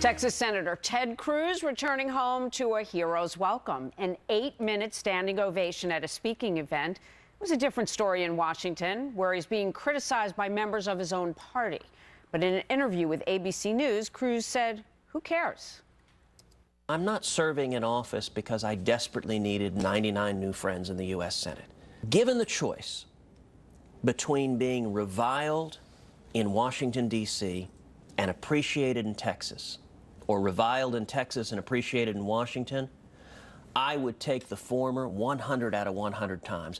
Texas Senator Ted Cruz returning home to a hero's welcome. An 8-minute standing ovation at a speaking event. It was a different story in Washington, where he's being criticized by members of his own party. But in an interview with ABC News, Cruz said, "Who cares?" I'm not serving in office because I desperately needed 99 new friends in the U.S. Senate. Given the choice between being reviled in Washington, D.C. and appreciated in Texas, or reviled in Texas and appreciated in Washington, I would take the former 100 out of 100 times.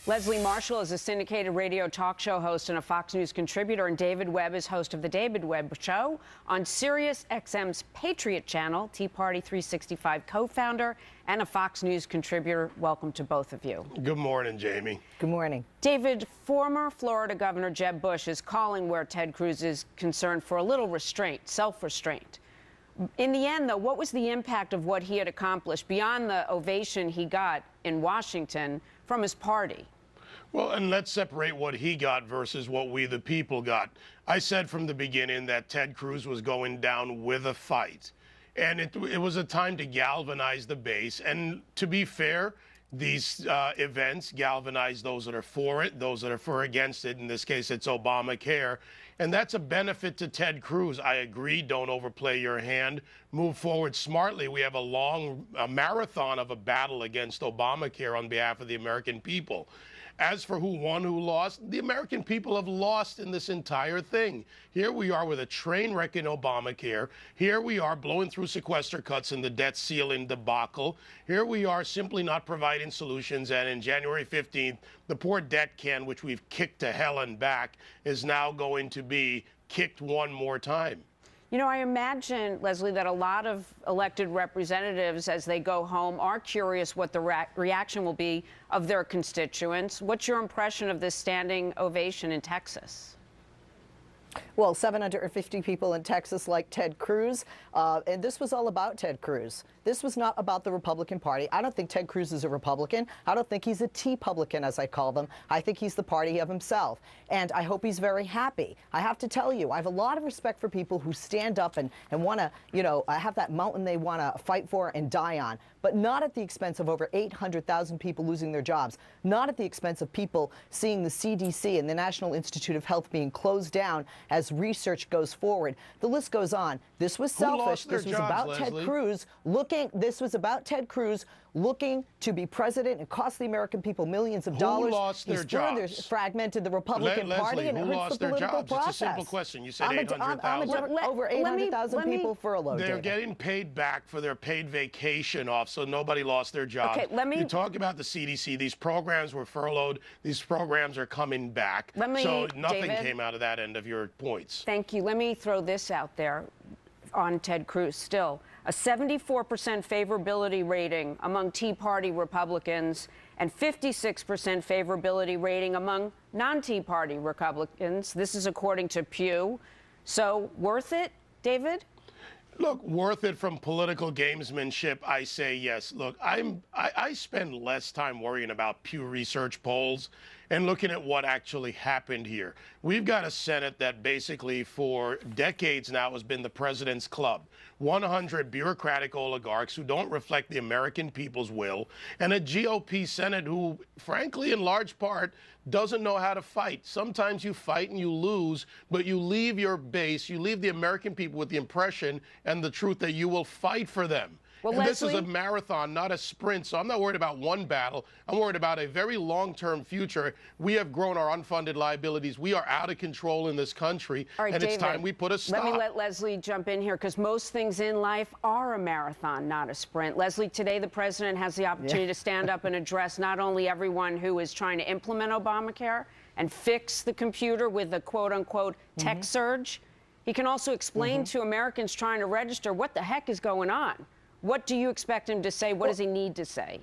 Leslie Marshall is a syndicated radio talk show host and a Fox News contributor, and David Webb is host of The David Webb Show on Sirius XM's Patriot Channel, Tea Party 365 co-founder and a Fox News contributor. Welcome to both of you. Good morning, Jamie. Good morning. David, former Florida Governor Jeb Bush is calling where Ted Cruz is concerned for a little restraint, self-restraint. In the end, though, what was the impact of what he had accomplished beyond the ovation he got in Washington from his party? Well, and let's separate what he got versus what we, the people, got. I said from the beginning that Ted Cruz was going down with a fight. And it was a time to galvanize the base. And to be fair, these events galvanize those that are for it, those that are for against it. In this case, it's Obamacare. And that's a benefit to Ted Cruz. I agree, don't overplay your hand. Move forward smartly. We have a marathon of a battle against Obamacare on behalf of the American people. As for who won, who lost, the American people have lost in this entire thing. Here we are with a train wreck in Obamacare. Here we are blowing through sequester cuts in the debt ceiling debacle. Here we are simply not providing solutions. And in January 15th, the poor debt can, which we've kicked to hell and back, is now going to be kicked one more time. You know, I imagine, Leslie, that a lot of elected representatives, as they go home, are curious what the reaction will be of their constituents. What's your impression of this standing ovation in Texas? Well, 750 people in Texas like Ted Cruz, and this was all about Ted Cruz. This was not about the Republican Party. I don't think Ted Cruz is a Republican. I don't think he's a Tea-publican, as I call them. I think he's the party of himself, and I hope he's very happy. I have to tell you, I have a lot of respect for people who stand up and want to, you know, have that mountain they want to fight for and die on, but not at the expense of over 800,000 people losing their jobs, not at the expense of people seeing the CDC and the National Institute of Health being closed down as research goes forward. The list goes on. This was selfish. This was about Ted Cruz looking. This was about Ted Cruz looking to be president and cost the American people millions of dollars. Who lost their jobs? Further fragmented the Republican Party, and it hurts the political process. It's a simple question. You said 800,000. Over 800,000 people furloughed. They're getting paid back for their paid vacation off, so nobody lost their job. Okay, You talk about the CDC. These programs were furloughed. These programs are coming back. So nothing David, came out of that end of your points. Thank you. Let me throw this out there on Ted Cruz still. A 74% favorability rating among Tea Party Republicans and 56% favorability rating among non-Tea Party Republicans. This is according to Pew. So worth it, David? Look, worth it from political gamesmanship, I say yes. Look, I spend less time worrying about Pew Research polls and looking at what actually happened here. We've got a Senate that basically for decades now has been the president's club. 100 bureaucratic oligarchs who don't reflect the American people's will, and a GOP Senate who, frankly, in large part, doesn't know how to fight. Sometimes you fight and you lose, but you leave your base, you leave the American people with the impression and the truth that you will fight for them. Well, and this is Leslie, a marathon, not a sprint, so I'm not worried about one battle. I'm worried about a very long-term future. We have grown our unfunded liabilities. We are out of control in this country, all right, and David, it's time we put a stop. Let me let Leslie jump in here, because most things in life are a marathon, not a sprint. Leslie, today the president has the opportunity to stand up and address not only everyone who is trying to implement Obamacare and fix the computer with the quote-unquote tech surge, he can also explain to Americans trying to register what the heck is going on. What do you expect him to say? What does he need to say?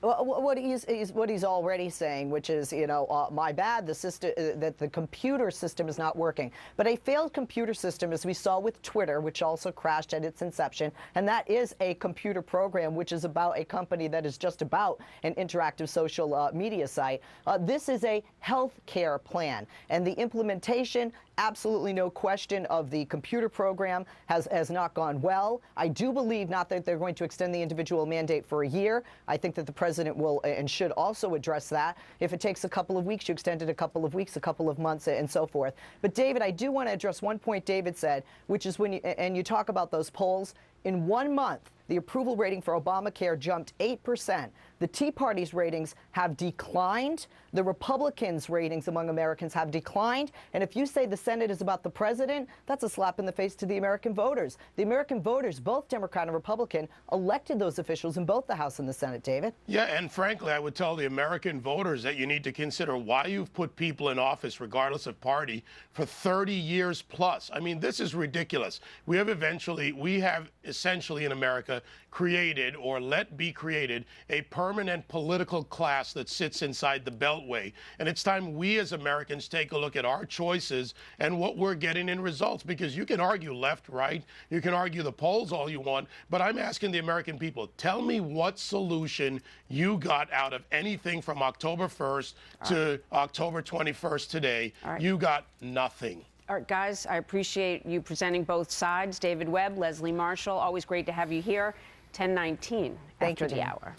Well, what he's already saying, which is, you know, my bad, the system, that the computer system is not working. But a failed computer system, as we saw with Twitter, which also crashed at its inception, and that is a computer program, which is about a company that is just about an interactive social media site. This is a health care plan, and the implementation absolutely no question of the computer program has not gone well. I do believe not that they're going to extend the individual mandate for a year. I think that the president will and should also address that. If it takes a couple of weeks, you extend it a couple of weeks, a couple of months, and so forth. But David, I do want to address one point David said, which is when you talk about those polls. In 1 month, the approval rating for Obamacare jumped 8%. The Tea Party's ratings have declined. The Republicans' ratings among Americans have declined. And if you say the Senate is about the president, that's a slap in the face to the American voters. The American voters, both Democrat and Republican, elected those officials in both the House and the Senate, David. Yeah, and frankly, I would tell the American voters that you need to consider why you've put people in office, regardless of party, for 30 years plus. I mean, this is ridiculous. We have essentially in America created, or let be created, a permanent political class that sits inside the Beltway. And it's time we as Americans take a look at our choices and what we're getting in results, because you can argue left, right, you can argue the polls all you want, but I'm asking the American people, tell me what solution you got out of anything from October 1st to October 21st today. You got nothing. All right, guys, I appreciate you presenting both sides. David Webb, Leslie Marshall, always great to have you here. 10:19 after the hour.